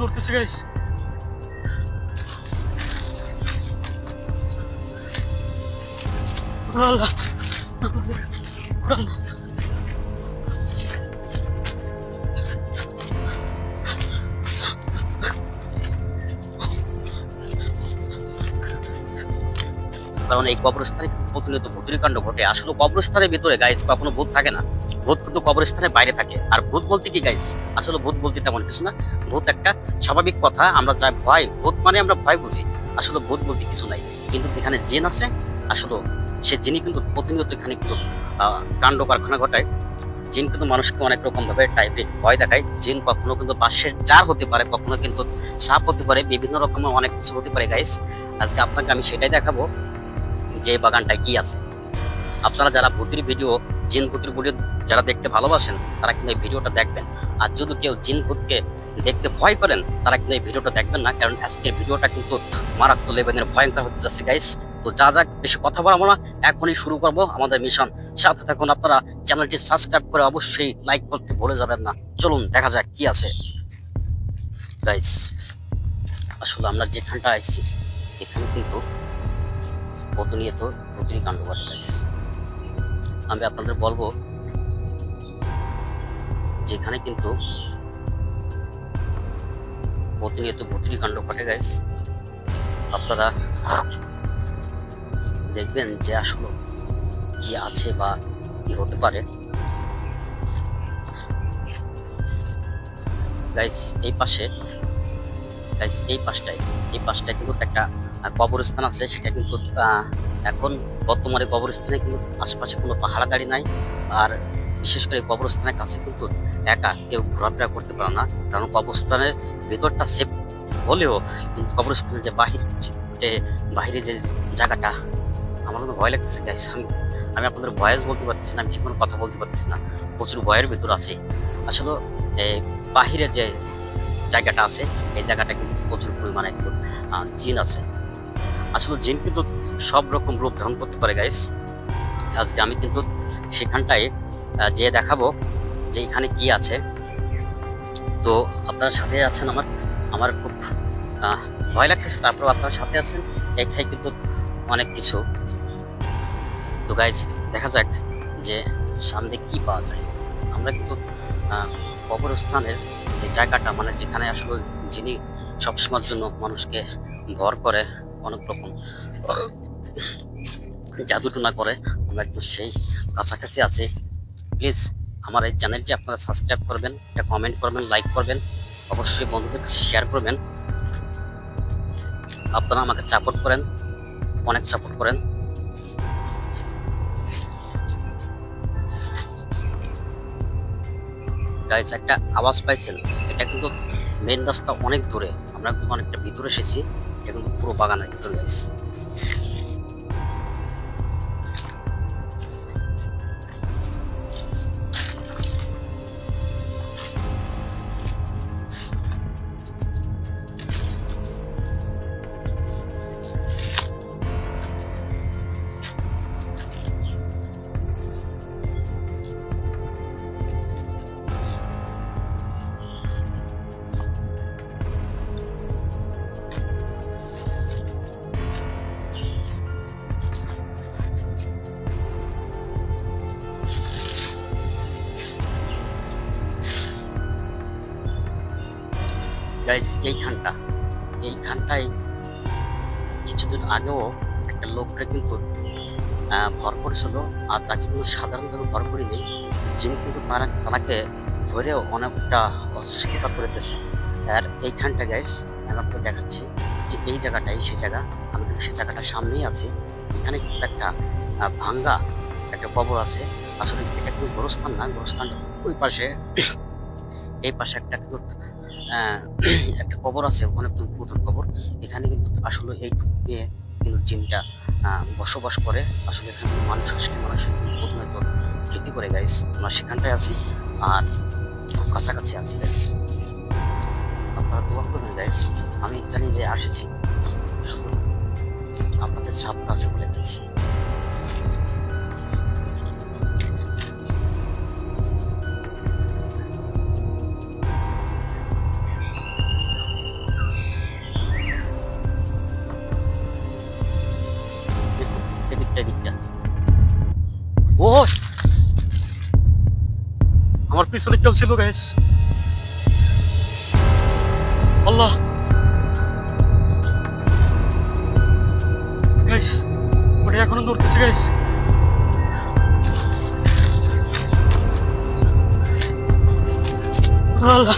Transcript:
ধরতেছে গাইস। আল্লাহ কারণ এই কবরস্থানে প্রতিনিয়ত ভূতের কাণ্ড ঘটে। আসলে কবরস্থানের ভিতরে গাইস কখনো ভূত থাকে না, ভূত কিন্তু কবরস্থানের বাইরে থাকে। আর ভূত বলতে কি গাইস, আসলে ভূত বলতে তেমন কিছু না। ভূত একটা স্বাভাবিক কথা, আমরা যা ভয়, ভূত মানে আমরা ভয় বুঝি, আসলে ভূত বলতে কিছু নাই। কিন্তু এখানে জিন আছে, আসলে সে জিনই কিন্তু প্রতিনিয়ত এখানে কিন্তু কাণ্ড কারখানা ঘটায়। জিন কিন্তু মানুষকে অনেক রকম ভাবে টাইপে ভয় দেখায়। জিন কখনো কিন্তু বাঁশের চার হতে পারে, কখনো কিন্তু সাপ হতে পারে, বিভিন্ন রকমের অনেক কিছু হতে পারে গাইস। আজকে আপনাকে আমি সেটাই দেখাবো যে বাগানটায় কি আছে। আপনারা যারা ভূতের ভিডিও, জিন ভূতের ভিডিও যারা দেখতে ভালোবাসেন তারা কিন্তু এই ভিডিওটা দেখবেন। আর যদি কেউ জিন ভূতকে দেখতে ভয় করেন তারা কিন্তু এই ভিডিওটা দেখবেন না, কারণ আজকের ভিডিওটা কিন্তু মারাত্মক লেভেলের ভয়ঙ্কর হতে যাচ্ছে গাইস। তো যা যা বেশি কথা বলবো না, এখনই শুরু করব আমাদের মিশন। সাথে থাকুন, আপনারা চ্যানেলটি সাবস্ক্রাইব করে অবশ্যই লাইক করতে ভুলে যাবেন না। চলুন দেখা যাক কি আছে গাইস। আসলে আমরা যেখানটা আইছি এখানে কিন্তু প্রতিনিয়ত ভূতের কাণ্ড ঘটে গাইস। আমি আপনাদের বলবো যেখানে কিন্তু প্রতিনিয়ত ভূতের কাণ্ড ঘটে গাইস। আপনারা দেখবেন যে আসলে কি আছে বা কি হতে পারে গাইস। এই পাশে গাইস, এই পাশটায় কিন্তু একটা কবরস্থান আছে। সেটা কিন্তু এখন বর্তমানে কবরস্থানে কিন্তু আশেপাশে কোনো পাহারাদারি নাই। আর বিশেষ করে কবরস্থানের কাছে কিন্তু একা কেউ ঘোরাফেরা করতে পারে না, কারণ কবরস্থানের ভেতরটা সেফ হলেও কিন্তু কবরস্থানের যে বাহিরে যে জায়গাটা, আমার কিন্তু ভয় লাগতেছে গাইস। আমি আপনাদের ভয়েস বলতে পারতেছি না, আমি কোনো কথা বলতে পারতেছি না, প্রচুর ভয়ের ভিতর আছে। আসলে বাহিরে যে জায়গাটা আছে এই জায়গাটা কিন্তু প্রচুর পরিমাণে কিন্তু জিন আছে। আসলে জিন কিন্তু সব রকম রূপ ধারণ করতে পারে গাইস। আজকে আমি কিন্তু সেখানটায় যে দেখাবো যে এখানে কি আছে। তো আপনারা সাথে আছেন, আমার খুব ভয় লাগতেছে, তারপর আপনারা সাথে আছেন, এখানে কিন্তু অনেক কিছু। তো গাইস দেখা যাক যে সামনে কি পাওয়া যায়। আমরা কিন্তু কবরস্থানের যে জায়গাটা, মানে যেখানে আসলে যিনি সবসময়ের জন্য মানুষকে ভর করে, অনেক রকম জাদুটুনা করে, আমরা একটু সেই কাছাকাছি আছি। প্লিজ আমার এই চ্যানেলটি আপনারা সাবস্ক্রাইব করবেন, একটা কমেন্ট করবেন, লাইক করবেন, অবশ্যই বন্ধুদের কাছে শেয়ার করবেন। আপনারা আমাকে সাপোর্ট করেন, অনেক সাপোর্ট করেন। গাইস একটা আওয়াজ পাইছেন, এটা কিন্তু মেন রাস্তা অনেক দূরে, আমরা কিন্তু অনেকটা ভিতরে এসেছি। এটা কিন্তু পুরো বাগানের ভিতরে গাইস। গাইস এইখানটায় কিছুদিন আগেও একটা লোকটা কিন্তু ভর করেছিল, আর তাকে কিন্তু সাধারণভাবে ভর করিনি। যিনি কিন্তু তাকে ধরেও অনেকটা অসুস্থতা করেতেছে। আর এইখানটা গাইস আমি আপনাকে দেখাচ্ছি যে এই জায়গাটাই সেই জায়গা। আমি কিন্তু সেই জায়গাটার সামনেই আছি। এখানে কিন্তু একটা ভাঙ্গা একটা কবর আছে। আসলে এটা কিন্তু গোরস্থান না, গোরস্থানটা ওই পাশে, এই পাশে একটা কিন্তু একটা কবর আছে, ওখানে কিন্তু পুতুল কবর। এখানে কিন্তু আসলে এই নিয়ে কিন্তু জিনটা বসবাস করে। আসলে এখানে মানুষ আসলে মানুষের প্রতিনিয়ত ক্ষতি করে গাইস। আমরা সেখানটায় আছি আর খুব কাছাকাছি আছি গাইস। আপনারা দোয়া করবেন গাইস, আমি এখানে যে আসছি শুধু আপনাদের সাপোর্ট আছে বলে গাইস। পিছনে কেউ ছিল গাইস। আল্লাহ গাইস, ওটা এখনো দৌড়তেছে গাইস। আল্লাহ